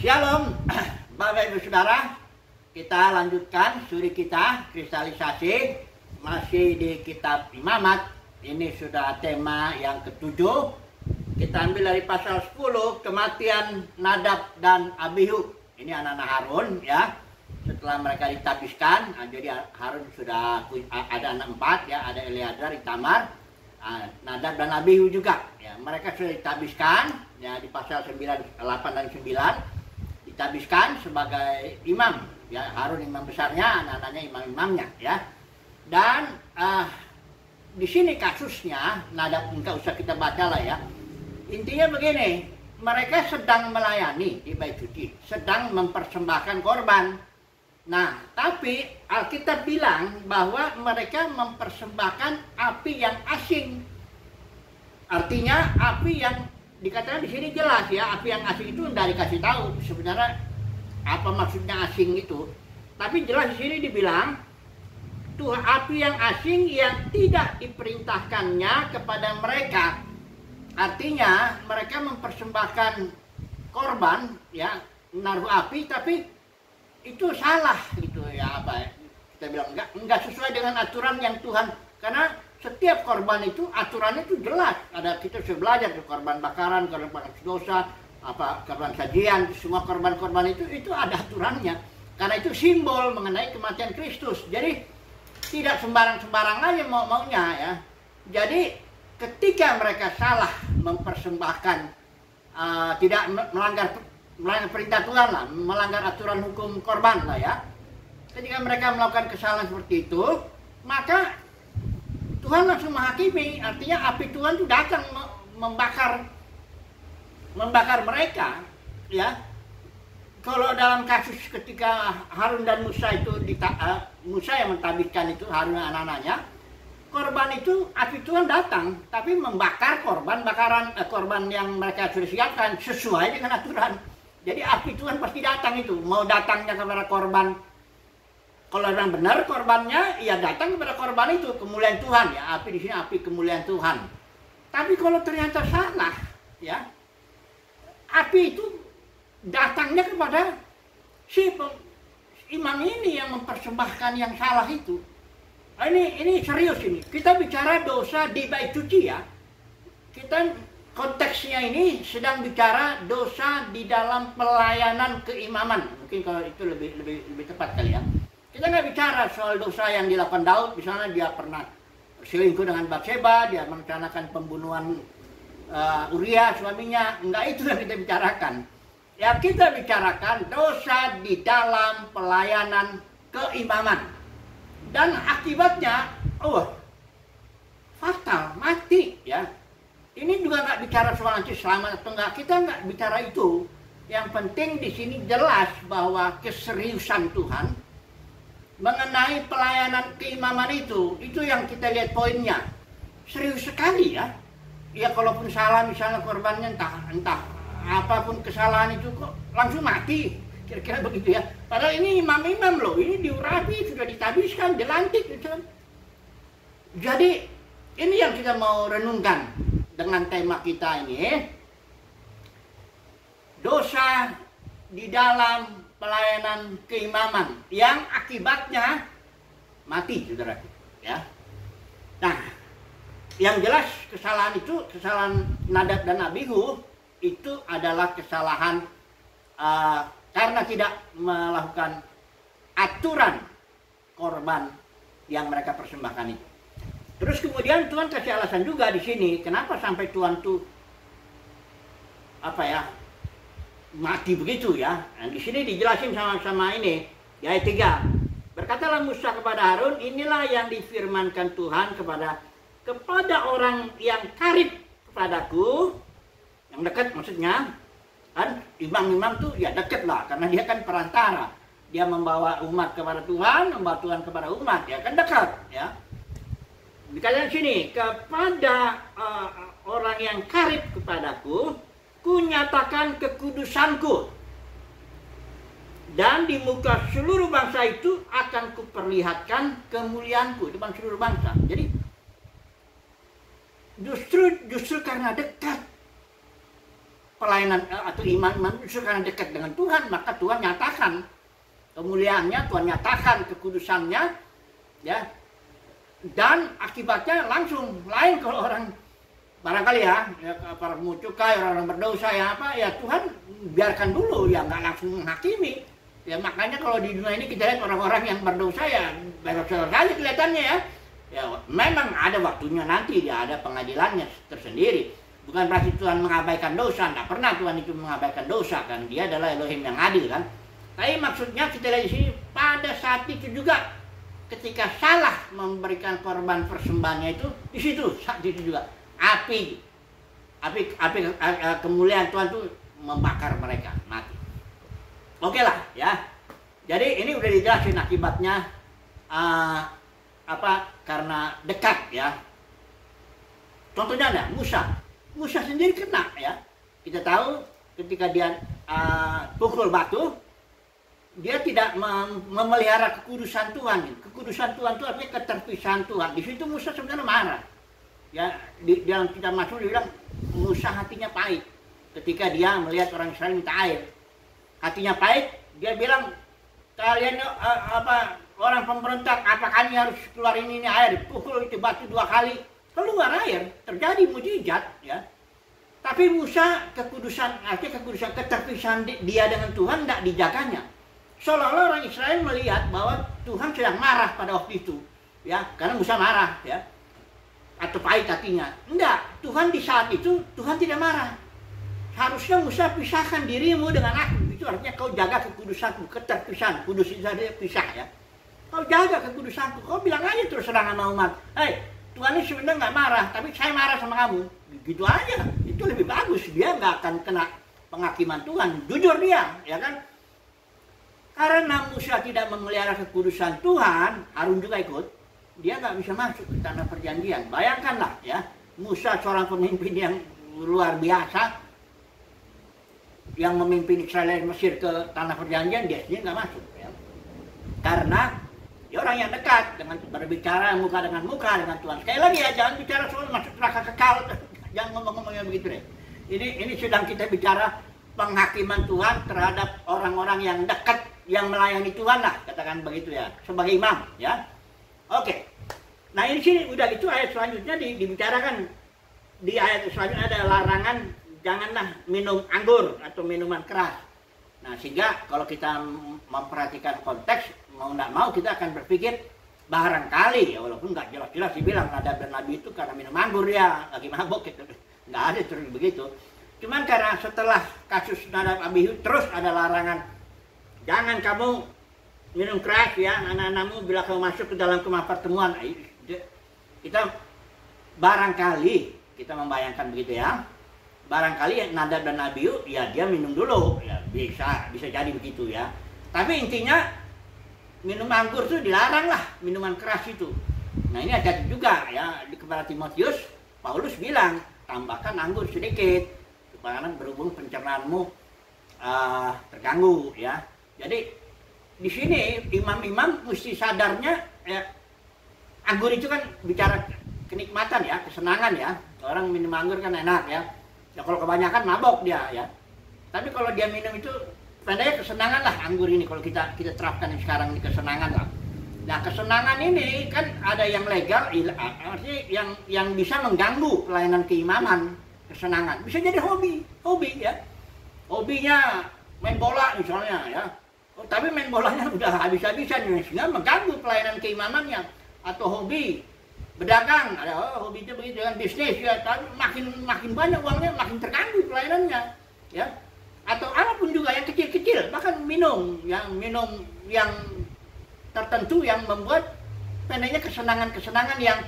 Shalom, Bapak Ibu Saudara. Kita lanjutkan studi kita kristalisasi masih di kitab Imamat. Ini sudah tema yang ketujuh. Kita ambil dari pasal 10, kematian Nadab dan Abihu. Ini anak-anak Harun ya. Setelah mereka ditabiskan, jadi Harun sudah ada anak 4 ya, ada Eleazar, Itamar, Nadab dan Abihu juga. Ya, mereka sudah ditabiskan ya di pasal 9, 8 dan 9. Ditabiskan sebagai imam ya, Harun imam besarnya, anak-anaknya imam-imamnya ya. Dan di sini kasusnya Nadab, enggak usah kita baca lah ya. Intinya begini, mereka sedang melayani di Bait Suci, sedang mempersembahkan korban. Nah, tapi Alkitab bilang bahwa mereka mempersembahkan api yang asing. Artinya api yang dikatakan di sini jelas ya, api yang asing itu tidak dikasih tahu sebenarnya apa maksudnya asing itu. Tapi jelas di sini dibilang tuh api yang asing yang tidak diperintahkannya kepada mereka. Artinya mereka mempersembahkan korban ya, menaruh api, tapi itu salah gitu ya, apa ya, kita bilang enggak sesuai dengan aturan yang Tuhan, karena setiap korban itu aturannya itu jelas. Ada, kita sudah belajar tuh, korban bakaran, korban dosa, apa korban sajian, semua korban-korban itu ada aturannya. Karena itu simbol mengenai kematian Kristus. Jadi tidak sembarang-sembarang aja maunya ya. Jadi ketika mereka salah mempersembahkan, tidak melanggar perintah Tuhan lah, melanggar aturan hukum korban lah ya. Ketika mereka melakukan kesalahan seperti itu, maka Tuhan langsung menghakimi. Artinya api Tuhan itu datang membakar mereka ya. Kalau dalam kasus ketika Harun dan Musa itu Musa yang mentabiskan itu, Harun dan anak-anaknya, korban itu api Tuhan datang tapi membakar korban yang mereka sudah siapkan sesuai dengan aturan. Jadi api Tuhan pasti datang itu, mau datangnya kepada korban. Kalau orang benar korbannya, ya datang kepada korban itu, kemuliaan Tuhan ya. Api di sini api kemuliaan Tuhan. Tapi kalau ternyata salah ya, api itu datangnya kepada si imam ini yang mempersembahkan yang salah itu. Ini serius ini. Kita bicara dosa di Bait Suci ya. Kita konteksnya ini sedang bicara dosa di dalam pelayanan keimaman. Mungkin kalau itu lebih tepat kali ya. Kita nggak bicara soal dosa yang dilakukan Daud, misalnya dia pernah selingkuh dengan Batseba, dia merencanakan pembunuhan Uria suaminya. Enggak, itu yang kita bicarakan. Ya, kita bicarakan dosa di dalam pelayanan keimaman. Dan akibatnya, fatal, mati ya. Ini juga nggak bicara soal nanti selamat atau enggak, kita nggak bicara itu. Yang penting di sini jelas bahwa keseriusan Tuhan mengenai pelayanan keimaman itu yang kita lihat poinnya. Serius sekali ya. Ya kalaupun salah misalnya korbannya entah apapun kesalahan itu kok langsung mati. Kira-kira begitu ya. Padahal ini imam-imam loh, ini diurapi, sudah ditabiskan, dilantik gitu. Jadi ini yang kita mau renungkan dengan tema kita ini. Dosa di dalam pelayanan keimaman yang akibatnya mati, saudara ya. Nah, yang jelas kesalahan Nadab dan Abihu itu adalah kesalahan karena tidak melakukan aturan korban yang mereka persembahkan itu. Terus kemudian Tuhan kasih alasan juga di sini kenapa sampai Tuhan tuh mati begitu ya. Nah, di sini dijelasin sama ini di ayat 3. Berkatalah Musa kepada Harun, inilah yang difirmankan Tuhan kepada orang yang karib kepadaku, yang dekat maksudnya. Kan imam-imam tuh ya dekat lah, karena dia kan perantara. Dia membawa umat kepada Tuhan, membawa Tuhan kepada umat, ya kan dekat ya. Dikatakan sini, kepada orang yang karib kepadaku, kunyatakan kekudusanku, dan di muka seluruh bangsa itu akan kuperlihatkan kemuliaanku depan seluruh bangsa. Jadi justru karena dekat pelayanan atau iman justru karena dekat dengan Tuhan, maka Tuhan nyatakan kemuliaannya, Tuhan nyatakan kekudusannya, ya. Dan akibatnya langsung lain kalau orang barangkali ya para pemungut cukai, orang-orang berdosa ya apa ya, Tuhan biarkan dulu ya, nggak langsung menghakimi. Ya makanya kalau di dunia ini kita lihat orang-orang yang berdosa ya berdosa saja kelihatannya ya. Ya memang ada waktunya nanti, dia ada pengadilannya tersendiri. Bukan berarti Tuhan mengabaikan dosa, tidak pernah Tuhan itu mengabaikan dosa kan. Dia adalah Elohim yang adil kan. Tapi maksudnya kita lihat di sini pada saat itu juga ketika salah memberikan korban persembahannya itu, di situ saat itu juga api kemuliaan Tuhan itu membakar mereka mati. Oke lah ya. Jadi ini udah dijelasin akibatnya karena dekat ya. Contohnya ada Musa sendiri kena ya. Kita tahu ketika dia pukul batu, dia tidak memelihara kekudusan Tuhan. Kekudusan Tuhan itu artinya keterpisahan Tuhan. Di situ Musa sebenarnya marah. Ya, di dalam kitab Mazmur dia bilang Musa hatinya pahit ketika dia melihat orang Israel minta air. Hatinya pahit, dia bilang kalian orang pemberontak, apa kami harus keluarin ini air? Pukul itu batu 2 kali, keluar air, terjadi mujizat ya. Tapi Musa artinya kekudusan keterpisahan dia dengan Tuhan tidak dijaganya. Seolah-olah orang Israel melihat bahwa Tuhan sedang marah pada waktu itu, ya, karena Musa marah, ya, atau pahit hatinya. Enggak, Tuhan di saat itu Tuhan tidak marah. Harusnya Musa pisahkan dirimu dengan aku. Itu artinya kau jaga kekudusanku, keterpisahan, kudus itu saja pisah ya. Kau jaga kekudusanku, kau bilang aja terus terang sama umat, hei, Tuhan ini sebenarnya nggak marah, tapi saya marah sama kamu. Gitu aja, itu lebih bagus. Dia nggak akan kena penghakiman Tuhan, jujur dia, ya kan? Karena Musa tidak memelihara kekudusan Tuhan, Harun juga ikut, dia nggak bisa masuk ke tanah perjanjian. Bayangkanlah ya, Musa seorang pemimpin yang luar biasa, yang memimpin Israel dari Mesir ke tanah perjanjian, dia sendiri nggak masuk ya. Karena dia orang yang dekat dengan berbicara muka dengan Tuhan. Sekali lagi ya, jangan bicara soal masuk neraka kekal, jangan ngomong-ngomongnya begitu deh. Ini sedang kita bicara penghakiman Tuhan terhadap orang-orang yang dekat, yang melayani Tuhan lah, katakan begitu ya, sebagai imam ya. Oke. Nah ini sini udah gitu, ayat selanjutnya dibicarakan, di ayat selanjutnya ada larangan janganlah minum anggur atau minuman keras. Nah sehingga kalau kita memperhatikan konteks, mau tidak mau kita akan berpikir barangkali ya, walaupun nggak jelas-jelas dibilang Nadab dan Nabi itu karena minum anggur ya, lagi mabuk gitu. Nggak ada terus begitu. Cuman karena setelah kasus Nadab Abihu terus ada larangan, jangan kamu minum keras ya, anak-anakmu bila kamu masuk ke dalam kemah pertemuan. Kita barangkali kita membayangkan begitu ya. Barangkali Nadab dan Abihu ya dia minum dulu ya, bisa jadi begitu ya. Tapi intinya minum anggur itu dilarang lah, minuman keras itu. Nah ini ada juga ya, di kepada Timotius Paulus bilang tambahkan anggur sedikit supaya berhubung pencernaanmu terganggu ya. Jadi di sini imam-imam mesti sadarnya ya, anggur itu kan bicara kenikmatan ya, kesenangan ya. Orang minum anggur kan enak ya. Ya kalau kebanyakan mabok dia ya. Tapi kalau dia minum itu pendeknya kesenangan lah anggur ini, kalau kita terapkan yang sekarang ini kesenangan lah. Nah kesenangan ini kan ada yang legal, artinya yang bisa mengganggu pelayanan keimaman. Kesenangan bisa jadi hobi ya. Hobinya main bola misalnya ya. Tapi main bolanya udah habis-habisan sehingga mengganggu pelayanan keimamannya. Atau hobi berdagang, ada hobi itu begitu, dengan bisnis ya, tapi makin banyak uangnya makin terganggu pelayanannya ya. Atau apapun juga yang kecil-kecil, bahkan minum yang tertentu yang membuat pendeknya kesenangan-kesenangan yang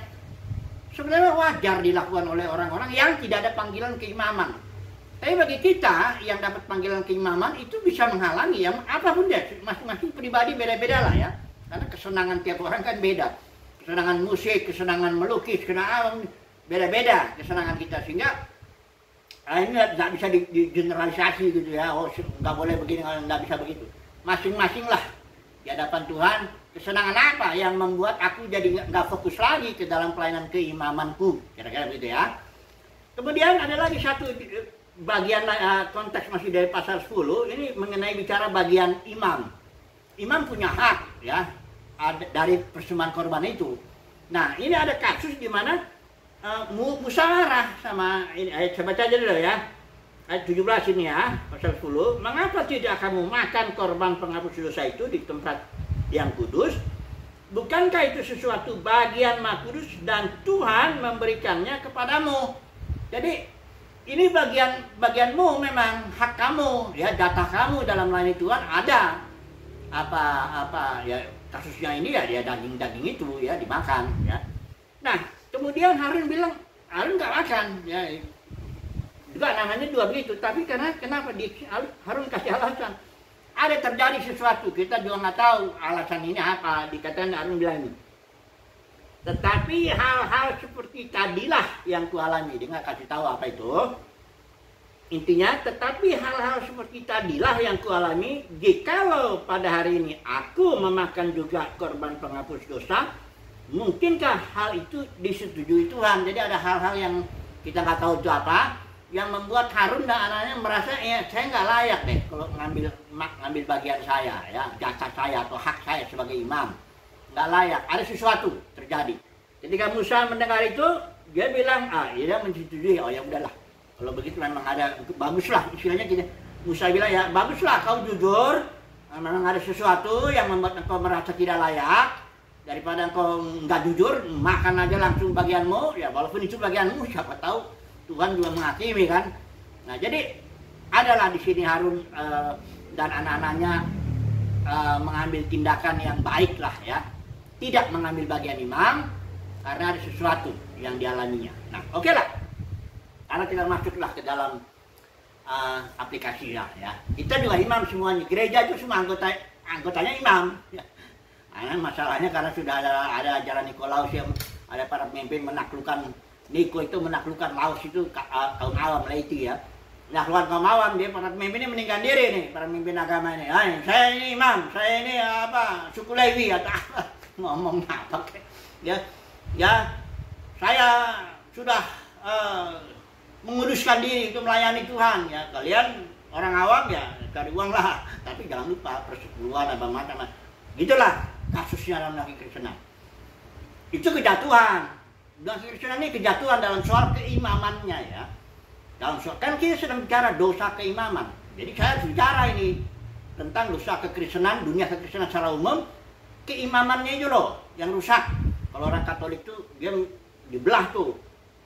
sebenarnya wajar dilakukan oleh orang-orang yang tidak ada panggilan keimaman. Tapi bagi kita yang dapat panggilan keimaman itu bisa menghalangi ya, apapun deh, masing-masing pribadi beda-beda lah ya. Karena kesenangan tiap orang kan beda. Kesenangan musik, kesenangan melukis, kesenangan beda-beda kesenangan kita, sehingga ini nggak bisa digeneralisasi gitu ya. Oh nggak boleh begini, nggak bisa begitu. Masing-masing lah di hadapan Tuhan, kesenangan apa yang membuat aku jadi nggak fokus lagi ke dalam pelayanan keimamanku, kira-kira begitu ya. Kemudian ada lagi satu bagian konteks masih dari pasal 10 ini mengenai bicara bagian imam. Imam punya hak ya dari persembahan korban itu. Nah, ini ada kasus di mana musyawarah sama ini ayat, saya baca aja dulu ya. Ayat 17 ini ya, pasal 10. Mengapa tidak kamu makan korban penghapus dosa itu di tempat yang kudus? Bukankah itu sesuatu bagian Maha Kudus dan Tuhan memberikannya kepadamu? Jadi ini bagianmu, memang hak kamu ya, data kamu dalam melayani Tuhan ada apa ya, kasusnya ini ya, dia daging itu ya dimakan ya. Nah kemudian Harun bilang Harun nggak makan ya, juga namanya juga begitu, tapi kenapa Harun kasih alasan? Ada terjadi sesuatu, kita juga nggak tahu alasan ini apa. Dikatakan Harun bilang ini. Tetapi hal-hal seperti tadilah yang kualami. Dia nggak kasih tahu apa itu. Intinya, tetapi hal-hal seperti tadilah yang kualami. Jikalau pada hari ini aku memakan juga korban penghapus dosa, mungkinkah hal itu disetujui Tuhan? Jadi ada hal-hal yang kita nggak tahu itu apa, yang membuat Harun dan anaknya merasa ya saya nggak layak deh kalau ngambil bagian saya ya, jatah saya atau hak saya sebagai imam, nggak layak. Ada sesuatu terjadi. Ketika Musa mendengar itu, dia bilang dia menyetujui. Oh ya udahlah, kalau begitu memang ada, baguslah istilahnya gini. Musa bilang ya baguslah kau jujur, memang ada sesuatu yang membuat engkau merasa tidak layak, daripada engkau nggak jujur makan aja langsung bagianmu ya, walaupun itu bagianmu siapa tahu Tuhan juga menghakimi kan. Nah jadi adalah di sini Harun dan anak-anaknya mengambil tindakan yang baik lah ya, tidak mengambil bagian imam karena ada sesuatu yang dialaminya. Nah oke lah, karena kita masuklah ke dalam aplikasinya ya. Kita juga imam semuanya, gereja itu semua anggotanya imam ya. Nah, masalahnya karena sudah ada ajaran Nikolaus yang ada para pemimpin menaklukkan, Niko itu menaklukkan Laos itu kaum awam Laiti ya. Menaklukkan kaum awam, dia para pemimpinnya meninggalkan diri nih, para pemimpin agama ini. Saya ini imam, saya ini suku Lewi atau apa, ngomong apa ya. Ya, saya sudah menguduskan diri untuk melayani Tuhan ya. Kalian orang awam ya cari uang lah, tapi jangan lupa persekutuan apa macam. Gitulah kasusnya dalam lagi Kristenan. Itu kejatuhan. Dan Kristen ini kejatuhan dalam soal keimamannya ya. Dalam soal, kan kita sedang bicara dosa keimaman. Jadi saya bicara ini tentang dosa kekristenan, dunia kekristenan secara umum, keimamannya itu loh yang rusak. Kalau orang Katolik tuh dia dibelah tuh,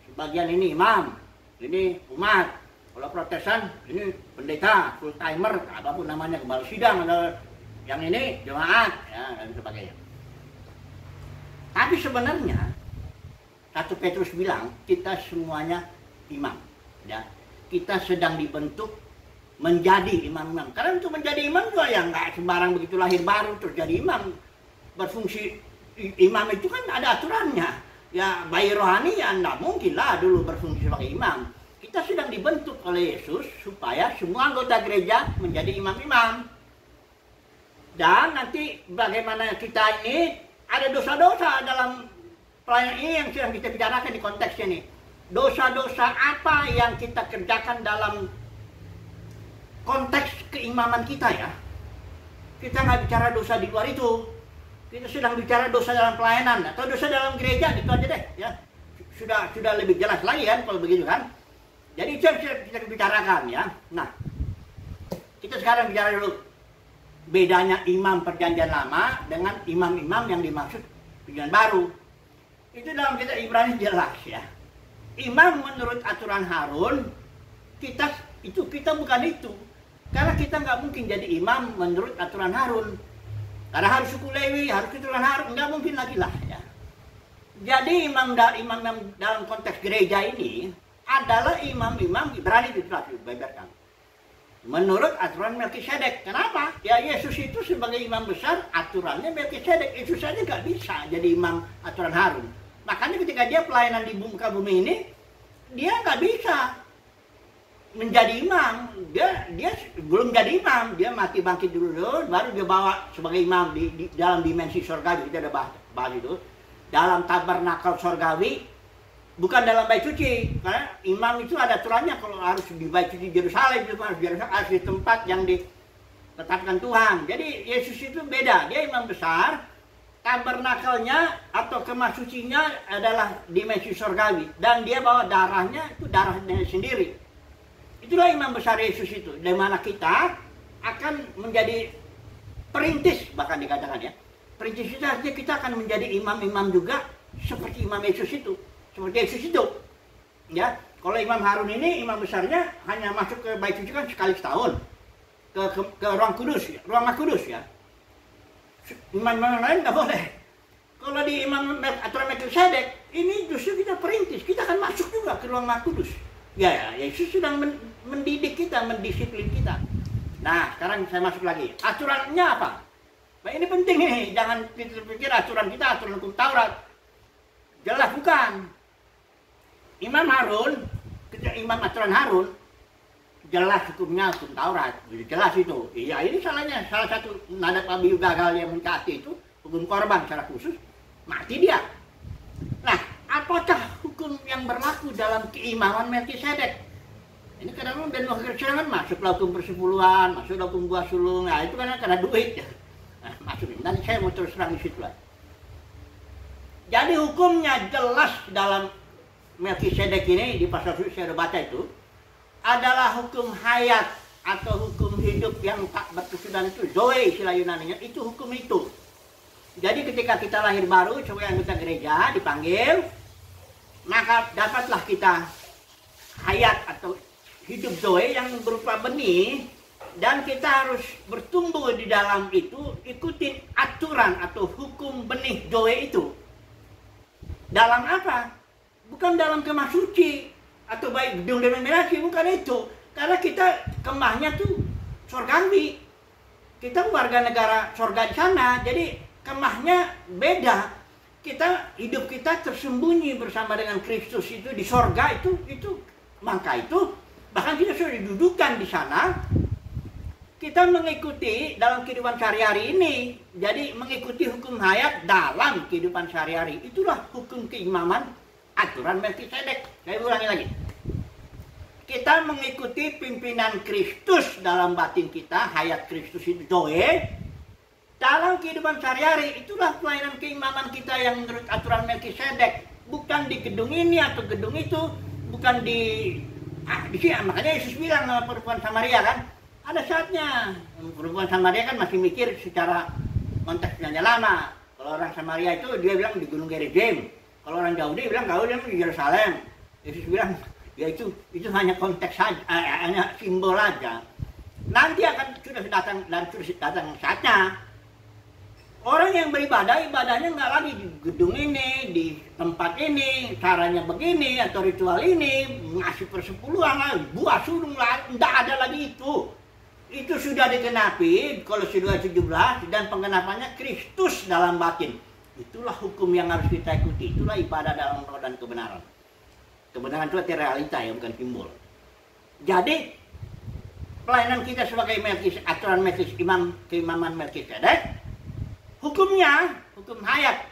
sebagian ini imam, ini umat. Kalau Protestan ini pendeta, full timer, apapun namanya, kepala sidang, atau yang ini jemaat ya, dan sebagainya. Tapi sebenarnya 1 Petrus bilang kita semuanya imam ya. Kita sedang dibentuk menjadi imam-imam. Karena untuk menjadi imam juga ya nggak sembarang begitu lahir baru terus jadi imam. Berfungsi imam itu kan ada aturannya. Ya bayi rohani ya nggak mungkin lah dulu berfungsi sebagai imam. Kita sedang dibentuk oleh Yesus supaya semua anggota gereja menjadi imam-imam. Dan nanti bagaimana kita ini ada dosa-dosa dalam pelayanan ini yang sedang kita bicarakan di konteksnya ini. Dosa-dosa apa yang kita kerjakan dalam konteks keimaman kita ya. Kita nggak bicara dosa di luar itu. Kita sedang bicara dosa dalam pelayanan atau dosa dalam gereja, gitu aja deh ya. Sudah lebih jelas lagi kan kalau begitu kan. Jadi itu yang kita bicarakan ya. Nah, kita sekarang bicara dulu bedanya imam perjanjian lama dengan imam-imam yang dimaksud perjanjian baru. Itu dalam kitab Ibrani jelas ya. Imam menurut aturan Harun, kita bukan itu. Karena kita nggak mungkin jadi imam menurut aturan Harun. Karena harus suku Lewi, harus aturan Harun, nggak mungkin lagi lah ya. Jadi imam dalam konteks gereja ini adalah imam-imam Ibrani dibeberkan menurut aturan Melkisedek. Kenapa? Ya Yesus itu sebagai imam besar, aturannya Melkisedek. Yesus saja nggak bisa jadi imam aturan Harun. Makanya ketika dia pelayanan di muka bumi ini, dia nggak bisa menjadi imam. Dia belum jadi imam, dia mati bangkit dulu, baru dia bawa sebagai imam di dalam dimensi surgawi. Kita udah bahas itu. Dalam tabernakel surgawi, bukan dalam bait suci, karena imam itu ada aturannya. Kalau harus di bait suci Yerusalem, itu harus di tempat yang ditetapkan Tuhan. Jadi Yesus itu beda, dia imam besar. Tabernakelnya atau kemah sucinya adalah dimensi surgawi, dan dia bawa darahnya, itu darahnya sendiri. Itulah imam besar Yesus itu, di mana kita akan menjadi perintis, bahkan dikatakan ya. Perintis itu artinya kita akan menjadi imam-imam juga seperti imam Yesus itu, seperti Yesus itu. Ya, kalau Imam Harun ini imam besarnya hanya masuk ke bait suci kan sekali setahun, ke ruang kudus, ya, ruang kudus ya. Imam-imam lain nggak boleh. Kalau di aturan Melkisedek ini justru kita perintis, kita akan masuk juga ke ruang kudus. Ya, Yesus sedang mendidik kita, mendisiplin kita. Nah, sekarang saya masuk lagi. Aturannya apa? Nah, ini penting nih, jangan kita pikir aturan kita aturan hukum Taurat. Jelas bukan. Imam Harun, imam aturan Harun, jelas hukumnya hukum Taurat, jelas itu. Iya, ini salahnya salah satu Nadab Abihu gagal yang mencati itu hukum korban secara khusus, mati dia. Nah, apakah hukum yang berlaku dalam keimaman Melkisedek? Ini kadang-kadang dan kekerasan masuklah hukum persepuluhan, masuklah hukum buah sulung, nah itu karena duit ya. Nah, masuk. Nanti saya mau terus terang di situ lah. Jadi hukumnya jelas dalam Melkisedek ini di pasal saya udah baca itu adalah hukum hayat atau hukum hidup yang tak berkesudahan itu, zoe istilah Yunaninya, itu hukum itu. Jadi ketika kita lahir baru sebagai anggota gereja dipanggil, maka dapatlah kita hayat atau hidup zoe yang berupa benih, dan kita harus bertumbuh di dalam itu, ikutin aturan atau hukum benih zoe itu. Dalam apa? Bukan dalam kemah suci atau baik gedung denominasi, bukan itu. Karena kita kemahnya tuh surgawi. Kita warga negara surga di sana, jadi kemahnya beda. Kita hidup kita tersembunyi bersama dengan Kristus itu di surga itu maka itu bahkan kita sudah didudukan di sana. Kita mengikuti dalam kehidupan sehari-hari ini. Jadi mengikuti hukum hayat dalam kehidupan sehari-hari. Itulah hukum keimaman aturan Melkisedek. Saya ulangi lagi. Kita mengikuti pimpinan Kristus dalam batin kita, hayat Kristus itu zoe. Dalam kehidupan sehari-hari, itulah pelayanan keimaman kita yang menurut aturan Melkisedek. Bukan di gedung ini atau gedung itu, bukan di sini. Makanya Yesus bilang sama perempuan Samaria kan, ada saatnya perempuan Samaria kan masih mikir secara konteksnya lama. Kalau orang Samaria itu dia bilang di Gunung Gerizim. Kalau orang Yahudi bilang kalau dia di Yerusalem. Yesus bilang ya itu hanya konteks saja, hanya simbol aja. Nanti akan sudah datang saatnya. Orang yang beribadah, ibadahnya nggak lagi di gedung ini, di tempat ini, caranya begini atau ritual ini, ngasih persepuluhan, buah sulung lah, nggak ada lagi itu. Itu sudah dikenapi, kalau sudah 17 dan pengenapannya Kristus dalam batin. Itulah hukum yang harus kita ikuti, itulah ibadah dalam roh dan kebenaran. Kebenaran itu arti realita ya, bukan simbol. Jadi pelayanan kita sebagai aturan keimaman Melkisedek, hukumnya hukum hayat,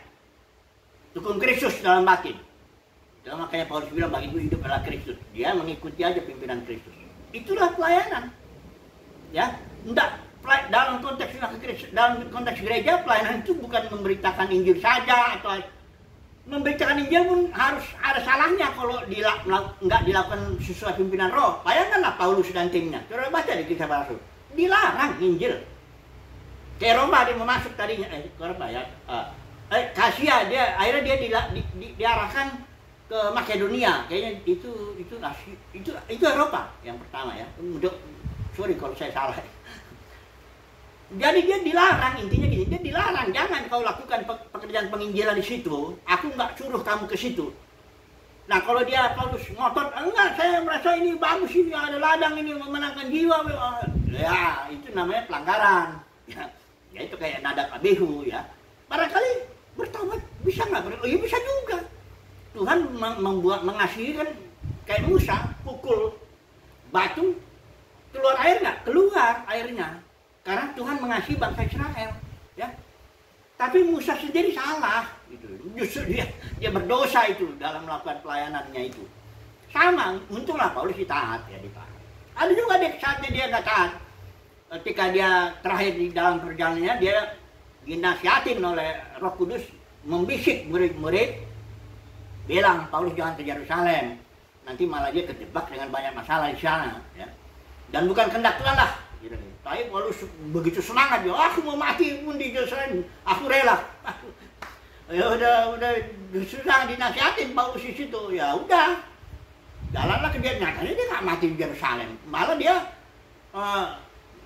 hukum Kristus dalam batin. Itu makanya Paulus bilang bagiku hidup adalah Kristus. Dia mengikuti aja pimpinan Kristus. Itulah pelayanan. Ya, enggak dalam konteks gereja pelayanan itu bukan memberitakan Injil saja, atau memberitakan Injil pun harus ada salahnya kalau nggak dilakukan sesuai pimpinan roh. Bayangkanlah Paulus dan timnya. Coba baca di Kisah Para Rasul. Dilarang Injil. Ke Roma dia mau masuk tadinya, Kasia dia akhirnya dia diarahkan ke Makedonia. Kayaknya itu Eropa yang pertama ya. Sorry kalau saya salah. Jadi dia dilarang, intinya gini, dia dilarang, jangan kau lakukan pekerjaan penginjilan di situ, aku nggak suruh kamu ke situ. Nah kalau dia Paulus ngotot, enggak, saya merasa ini bagus, ini ada ladang, ini memenangkan jiwa, ya itu namanya pelanggaran. Ya itu kayak Nadab Abihu ya. Barangkali bertobat bisa nggak? Ya bisa juga. Tuhan mengasihi kan kayak Musa, pukul batu, keluar air nggak? Keluar airnya. Karena Tuhan mengasihi bangsa Israel, ya. Tapi Musa sendiri salah, gitu. Justru dia berdosa itu dalam melakukan pelayanannya itu. Sama, untunglah Paulus taat ya, ditaat. Ada juga saatnya dia nggak taat. Ketika dia terakhir di dalam perjalanannya, dia dinasihatin oleh Roh Kudus, membisik murid-murid, bilang Paulus jangan ke Yerusalem, nanti malah dia terjebak dengan banyak masalah di sana, ya. Dan bukan kehendak Tuhan lah. Gitu. Tapi Paulus begitu semangat, ya, aku mau mati pun di Yerusalem, aku rela. Ya udah susah dinasihatin Paulus di situ, ya udah, jalanlah ke dia. Nyatanya dia nggak mati di Yerusalem, malah dia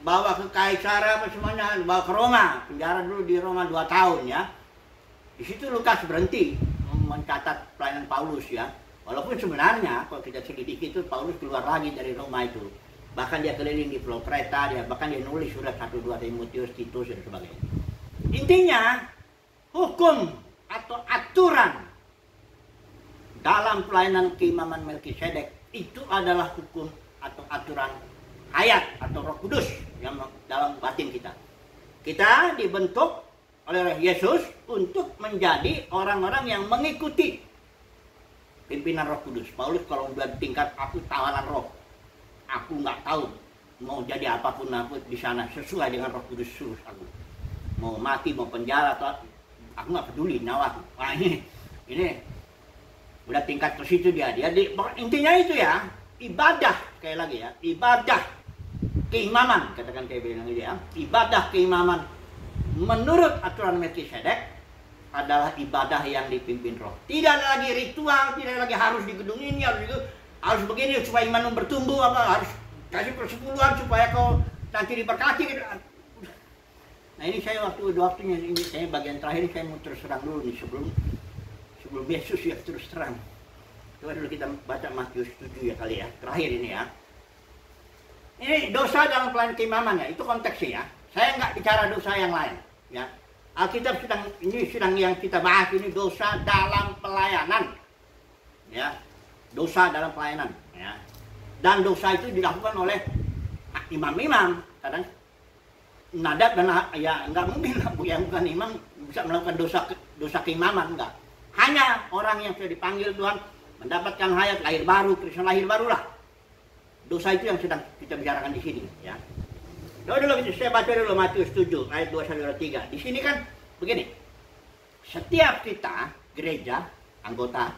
bawa ke Kaisar apa semuanya, bawa ke Roma, penjara dulu di Roma 2 tahun ya. Di situ Lukas berhenti mencatat pelayanan Paulus ya. Walaupun sebenarnya kalau kita selidiki itu Paulus keluar lagi dari Roma itu. Bahkan dia keliling di Pulau Kreta, bahkan dia nulis surat 1-2 Timotius, Titus dan sebagainya. Intinya hukum atau aturan dalam pelayanan keimaman Melkisedek itu adalah hukum atau aturan hayat atau Roh Kudus yang dalam batin kita. Kita dibentuk oleh Yesus untuk menjadi orang-orang yang mengikuti pimpinan Roh Kudus. Paulus kalau udah tingkat aku tawanan roh, aku nggak tahu mau jadi apapun aku di sana sesuai dengan Roh Kudus suruh aku. Mau mati, mau penjara atau aku nggak peduli nyawa. Wah ini udah tingkat ke situ dia. Intinya itu ya, ibadah sekali lagi ya, ibadah keimaman, katakan kayak bilang ya, ibadah keimaman menurut aturan Melkisedek adalah ibadah yang dipimpin Roh. Tidak ada lagi ritual, tidak lagi harus di gedung ini, harus begini supaya imanmu bertumbuh, apa harus kasih persepuluhan supaya kau nanti diberkati. Nah ini saya waktunya ini saya bagian terakhir saya mau terus terang dulu nih sebelum Yesus ya terus terang. Coba dulu kita baca Matius 7 ya kali ya, terakhir ini ya. Ini dosa dalam pelayanan keimaman ya, itu konteksnya ya. Saya nggak bicara dosa yang lain ya. Alkitab sedang yang kita bahas ini dosa dalam pelayanan ya, dosa dalam pelayanan ya. Dan dosa itu dilakukan oleh imam-imam. Kadang Nadab dan ya nggak mungkin yang bukan imam bisa melakukan dosa keimaman, enggak. Hanya orang yang sudah dipanggil Tuhan mendapatkan hayat lahir baru, Kristen lahir baru lah. Dosa itu yang sedang kita bicarakan di sini ya. Dulu saya baca dulu Matius 7 ayat 2-3. Di sini kan begini. Setiap kita gereja anggota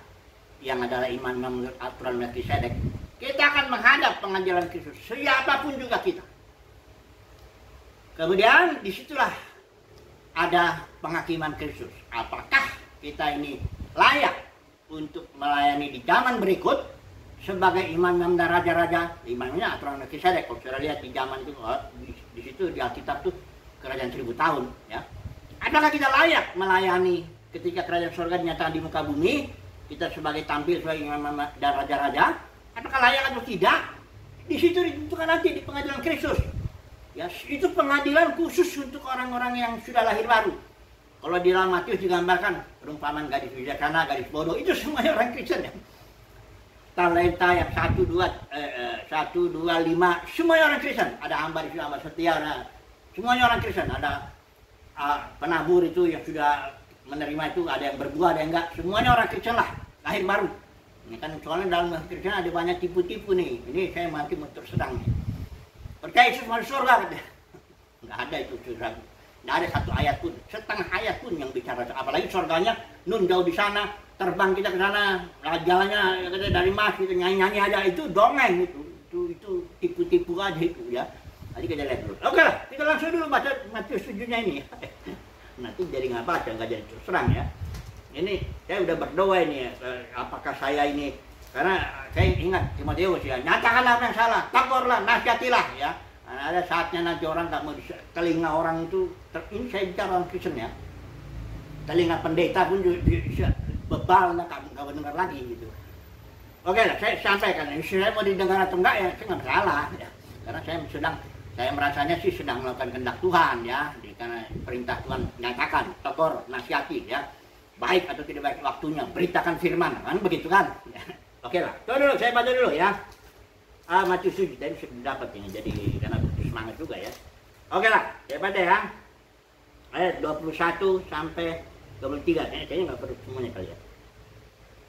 yang adalah iman menurut aturan Melkisedek, kita akan menghadap pengadilan Kristus siapapun juga kita. Kemudian disitulah ada penghakiman Kristus. Apakah kita ini layak untuk melayani di zaman berikut sebagai imam dan raja-raja? Imamnya aturan Melkisedek. Kalau sudah lihat di zaman itu, di situ di Alkitab tuh kerajaan 1000 tahun ya. Apakah kita layak melayani ketika kerajaan surga dinyatakan di muka bumi? Kita sebagai tampil sebagai imam dan raja-raja, apakah layak atau tidak? Di situ ditentukan nanti di pengadilan Kristus. Ya, itu pengadilan khusus untuk orang-orang yang sudah lahir baru. Kalau di dalam Matius digambarkan perumpamaan gadis bijaksana, gadis bodoh, itu semuanya orang Kristen ya. Talenta yang 1, 2, 5, semuanya orang Kristen. Ada hamba di situ, hamba setia, semuanya orang Kristen. Ada penabur itu yang sudah menerima itu, ada yang berbuah, ada yang enggak. Semuanya orang Kristen lah, lahir baru. Ini kan soalnya dalam Kristen ada banyak tipu-tipu nih. Ini saya mati mau tersedang nih. Percaya Yesus masuk surga katanya. Enggak ada itu surga. Enggak ada satu ayat pun, setengah ayat pun yang bicara. Apalagi surganya nun jauh di sana, terbang kita ke sana, jalannya dari Mas gitu, nyanyi-nyanyi aja, itu dongeng itu tipu-tipu aja itu ya. Nanti kita lihat dulu. Oke lah, kita langsung dulu baca Matius 7-nya ini. Nanti jadi nggak baca, nggak jadi terus terang ya. Ini saya udah berdoa ini ya, apakah saya ini, karena saya ingat Timotius ya, nyatakanlah apa yang salah, tagorlah, nasihatilah ya. Nah, ada saatnya nanti orang nggak mau telinga orang itu, ini saya bicara orang Kristen ya. Telinga pendeta pun bisa bebal, nggak mendengar lagi gitu. Oke lah, saya sampaikan. Saya mau didengar atau enggak ya, saya nggak salah ya. Karena saya merasanya sih sedang melakukan kehendak Tuhan ya. Karena perintah Tuhan nyatakan, tegur, nasihati ya. Baik atau tidak baik waktunya, beritakan firman, kan begitu kan? Ya. Oke lah, tunggu dulu, saya baca dulu ya. Matius 7, tadi sudah dapat ini, jadi karena semangat juga ya. Oke lah, saya baca ya. ayat 21 sampai 23. Kayaknya nggak perlu semuanya kali ya.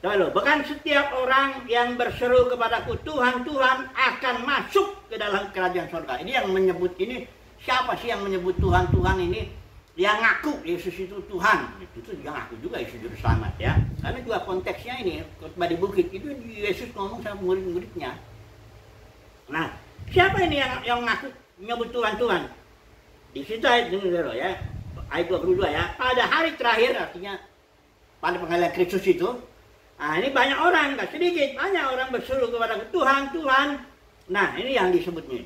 Lalu, bahkan setiap orang yang berseru kepadaku, Tuhan, Tuhan, akan masuk ke dalam kerajaan surga. Ini yang menyebut ini, siapa sih yang menyebut Tuhan, Tuhan ini? Yang ngaku Yesus itu Tuhan. Itu yang ngaku juga Yesus Juru Selamat ya. Karena juga konteksnya ini, khotbah di bukit, itu Yesus ngomong sama murid-muridnya. Nah, siapa ini yang ngaku menyebut Tuhan, Tuhan? Di situ ayat dulu ya, ayat 22 ya. Pada hari terakhir, artinya pada pengadilan Kristus itu, nah ini banyak orang, nggak sedikit, banyak orang berseru kepada Tuhan, Tuhan. Nah ini yang disebutnya.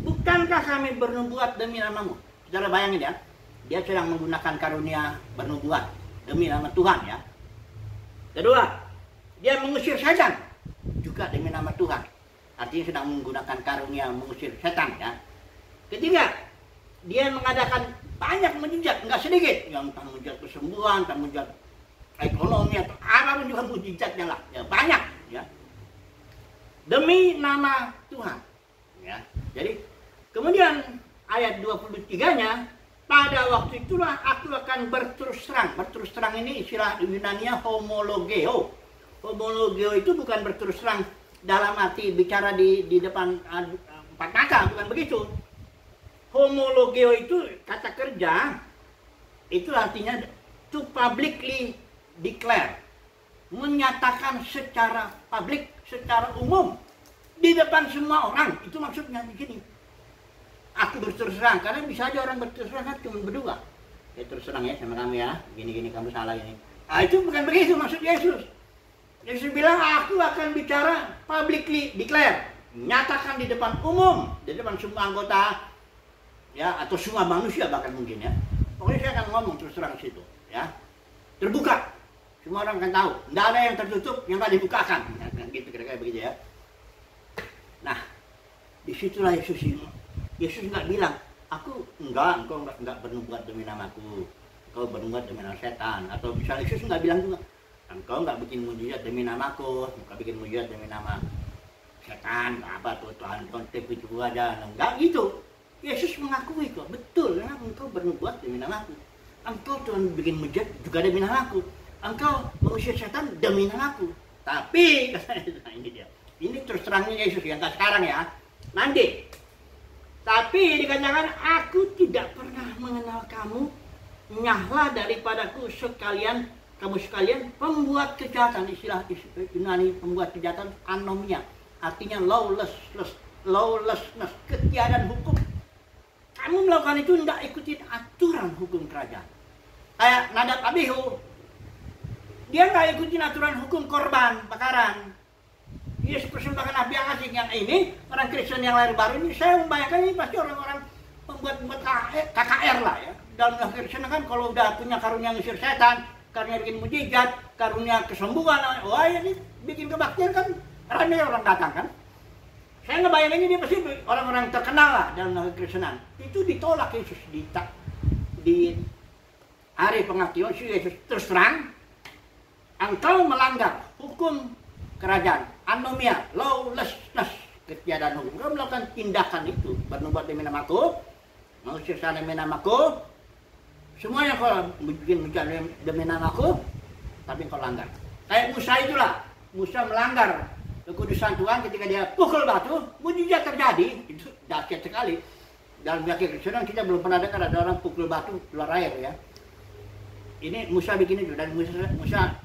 Bukankah kami bernubuat demi namamu? Saudara bayangin ya, dia sedang menggunakan karunia bernubuat demi nama Tuhan ya. Kedua, dia mengusir setan juga demi nama Tuhan. Artinya sedang menggunakan karunia mengusir setan ya. Ketiga, dia mengadakan banyak mujizat, nggak sedikit, yang entah mujizat kesembuhan, entah mujizat ekonomi atau apapun juga mujizatnya lah, ya banyak ya, demi nama Tuhan ya. Jadi kemudian ayat 23-nya, pada waktu itulah aku akan berterus terang. Berterus terang ini istilah Yunani-nya homologeo. Homologeo itu bukan berterus terang dalam arti bicara di depan empat mata, bukan begitu. Homologeo itu kata kerja, itu artinya to publicly declare, menyatakan secara publik, secara umum, di depan semua orang. Itu maksudnya begini. Aku berterus terang, karena bisa aja orang berterus terang kan cuma berdua. Ya terus terang ya sama kamu ya, gini-gini kamu salah ini. Ah itu bukan begitu maksud Yesus. Yesus bilang aku akan bicara publicly declare, nyatakan di depan umum, di depan semua anggota, ya atau semua manusia bahkan mungkin ya. Pokoknya saya akan ngomong terus terang di situ, ya terbuka. Semua orang akan tahu, tidak ada yang tertutup yang nggak dibukakan, gitu kira-kira begitu ya. Nah, disitulah Yesus ini. Yesus nggak bilang, engkau nggak bernubuat demi namaku, engkau bernubuat demi nama setan. Atau misalnya Yesus nggak bilang juga, engkau nggak bikin mujizat demi namaku, engkau bikin mujizat demi nama setan, apa tuh Tuhan kontek itu aja, nggak gitu. Yesus mengakui kok, betul, ya, engkau bernubuat demi namaku, engkau Tuhan bikin mujizat juga demi namaku. Engkau mengusir setan demi namaku. Tapi, nah ini dia. Ini terus terangnya Yesus yang sekarang ya. Nanti. Tapi dikatakan, aku tidak pernah mengenal kamu. Nyahlah daripadaku kamu sekalian pembuat kejahatan. Istilah Yunani pembuat kejahatan anomia. Artinya lawlessness, ketiadaan hukum. Kamu melakukan itu tidak ikutin aturan hukum kerajaan. Kayak Nadab Abihu. Dia nggak ikutin aturan hukum korban bakaran. Dia persembahkan api yang asing yang ini, orang Kristen yang lahir baru ini, saya membayangkan ini pasti orang-orang pembuat KKR lah ya. Dalam Kristen kan kalau udah punya karunia ngusir setan, karunia bikin mujizat, karunia kesembuhan, wah ini bikin kebaktian kan ramai orang datang kan. Saya ngebayangin ini dia pasti orang-orang terkenal lah dalam Kristenan. Itu ditolak Yesus di hari pengabdian Yesus terus terang. Engkau melanggar hukum kerajaan, anomia, lawlessness, ketiadaan hukum. Engkau melakukan tindakan itu, bernubuat demi namaku, mengusir setan demi namaku, semuanya kau bikin demi namaku, tapi engkau langgar. Kayak Musa itulah, Musa melanggar kekudusan Tuhan ketika dia pukul batu, mujizat terjadi, itu dahsyat sekali. Dalam bagi Kristen kita belum pernah dengar ada orang pukul batu keluar air ya. Ini Musa bikin itu dan Musa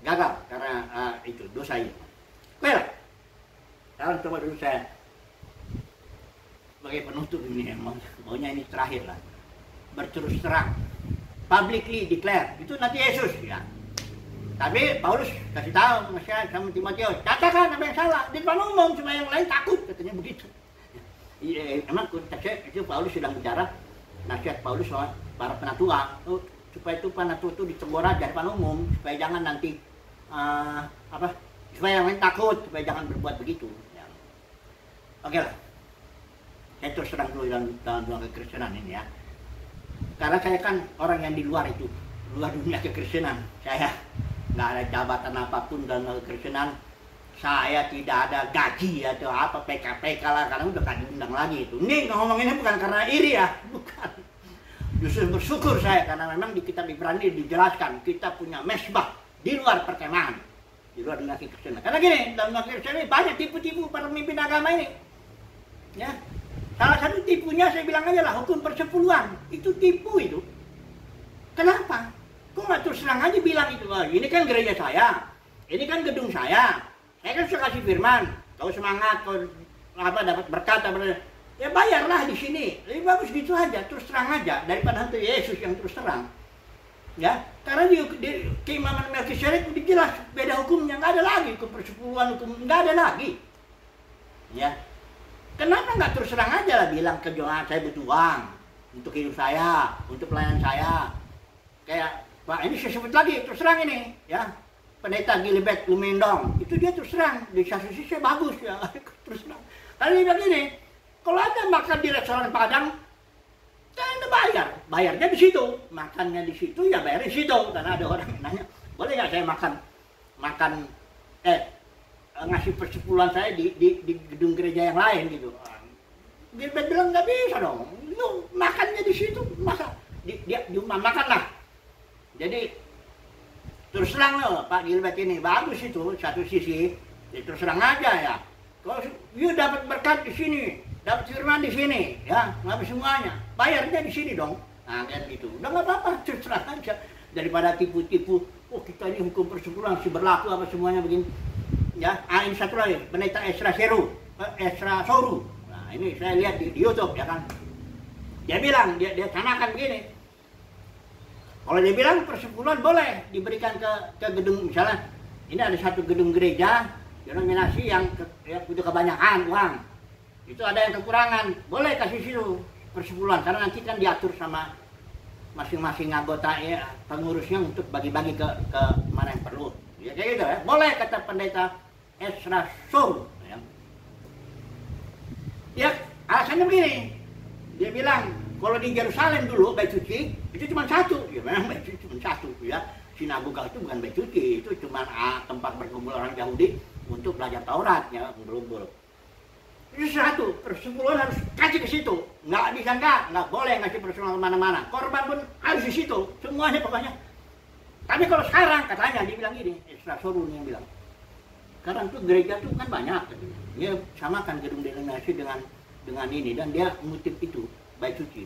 gagal karena itu dosa itu. Baiklah. Sekarang coba dulu saya sebagai penutup ini maunya ini terakhir lah. Berterus terang, publicly declare. Itu nanti Yesus ya. Tapi Paulus kasih tahu sama Timotius, katakan apa yang salah di depan umum supaya yang lain takut, katanya begitu. Emang konteksnya itu Paulus sedang bicara nasihat Paulus soal para penatua. Supaya itu penatua itu ditegur aja di depan umum supaya jangan nanti supaya yang lain takut, supaya jangan berbuat begitu ya. Oke lah, saya terus terang dulu dalam dunia kekristenan ini ya, karena saya kan orang yang di luar itu, luar dunia kekristenan. Saya nggak ada jabatan apapun dalam kekristenan, saya tidak ada gaji atau apa PKPK lah, karena udah gak diundang lagi itu. Ini ngomonginnya bukan karena iri ya, bukan. Justru bersyukur saya karena memang di kitab Ibrani dijelaskan kita punya mesbah di luar perkemahan, di luar dinasti Kristen. Karena gini, dalam dinasti Kristen ini banyak tipu-tipu para pemimpin agama ini. Ya, salah satu tipunya saya bilang aja lah hukum persepuluhan. Itu tipu itu. Kenapa? Kok nggak terus terang aja bilang itu? Oh, ini kan gereja saya, ini kan gedung saya kan suka kasih firman. Kau semangat, kau dapat berkat, ya bayarlah di sini. Lebih bagus gitu aja, terus terang aja daripada hantu Yesus yang terus terang. Ya, karena di keimaman Melkisedek udah jelas beda hukumnya, nggak ada lagi hukum persepuluhan, hukum nggak ada lagi. Ya, kenapa nggak terus terang aja lah bilang ke jemaat saya butuh uang untuk hidup saya, untuk pelayanan saya. Kayak Pak ini saya sebut lagi terus terang ini, ya pendeta Gilbert Lumendong itu dia terus terang di satu sisi bagus ya terus terang. Kali ini begini, kalau ada makan di restoran Padang, kan ada bayarnya di situ, makannya di situ ya bayar di situ. Karena ada orang yang nanya, boleh nggak saya makan ngasih persepuluhan saya di gedung gereja yang lain gitu. Gilbert bilang nggak bisa dong, lu makannya di situ, masa dia di rumah makan lah. Jadi terus terang loh Pak Gilbert ini bagus itu satu sisi, ya terus terang aja ya. Kalau you dapat berkat di sini, dapat firman di sini, ya nggak semuanya, bayarnya di sini dong. Nah kan gitu, udah nggak apa-apa, terus terang aja daripada tipu-tipu. Oh kita ini hukum persepuluhan masih berlaku apa semuanya begini. Ya, ini satu lagi, pendeta Ezra Soru. Nah ini saya lihat di YouTube ya kan. Dia bilang dia samakan begini. Kalau dia bilang persepuluhan boleh diberikan ke gedung, misalnya ini ada satu gedung gereja denominasi yang itu kebanyakan uang, itu ada yang kekurangan, boleh kasih situ persepuluhan karena nanti kan diatur sama masing-masing anggota ya, pengurusnya untuk bagi-bagi ke mana yang perlu. Ya kayak gitu ya, boleh kata pendeta Ezra Soru. Ya alasannya begini, dia bilang kalau di Yerusalem dulu bait suci itu cuma satu, ya memang bait suci cuma satu ya. Sinagoga itu bukan bait suci, itu cuma tempat berkumpul orang Yahudi untuk belajar Taurat ya, berkumpul. Itu satu, persepuluhan harus kasih ke situ, nggak bisa nggak boleh ngasih persepuluhan kemana-mana. Korban pun harus di situ, semuanya pokoknya. Tapi kalau sekarang katanya dia bilang gini, Ezra Soru yang bilang, sekarang tuh gereja tuh kan banyak, dia samakan gedung denominasi dengan ini dan dia mengutip itu. Bait suci.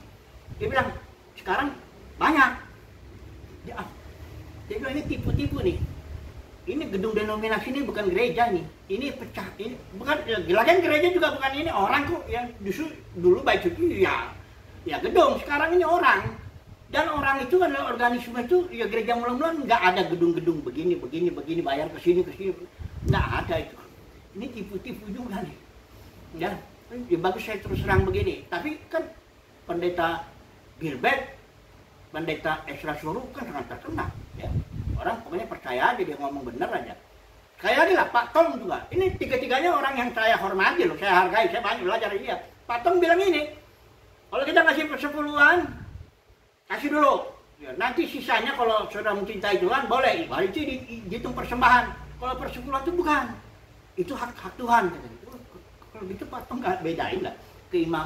Dia bilang sekarang banyak. Dia bilang ini tipu-tipu nih. Ini gedung denominasi ini bukan gereja nih. Ini pecah. Ini bukan. Lagian gereja juga bukan ini orang kok yang justru dulu bait suci ya gedung. Sekarang ini orang. Dan orang itu adalah organisme itu ya gereja mula-mula nggak ada gedung-gedung begini bayar ke sini nggak ada itu. Ini tipu-tipu juga nih. Ya bagus saya terus terang begini. Tapi kan pendeta Gilbert, pendeta Ezra Soru kan sangat terkenal ya. Orang pokoknya percaya aja dia ngomong bener aja. Kayak lagi lah Pak Tong juga. Ini tiga-tiganya orang yang saya hormati loh, saya hargai, saya banyak belajar dari dia. Pak Tong bilang ini, kalau kita ngasih persepuluhan, kasih dulu. Ya, nanti sisanya kalau saudara mencintai Tuhan boleh, itu dihitung persembahan. Kalau persepuluhan itu bukan, itu hak Tuhan. Kalau gitu Pak Tong nggak bedain lah keimaman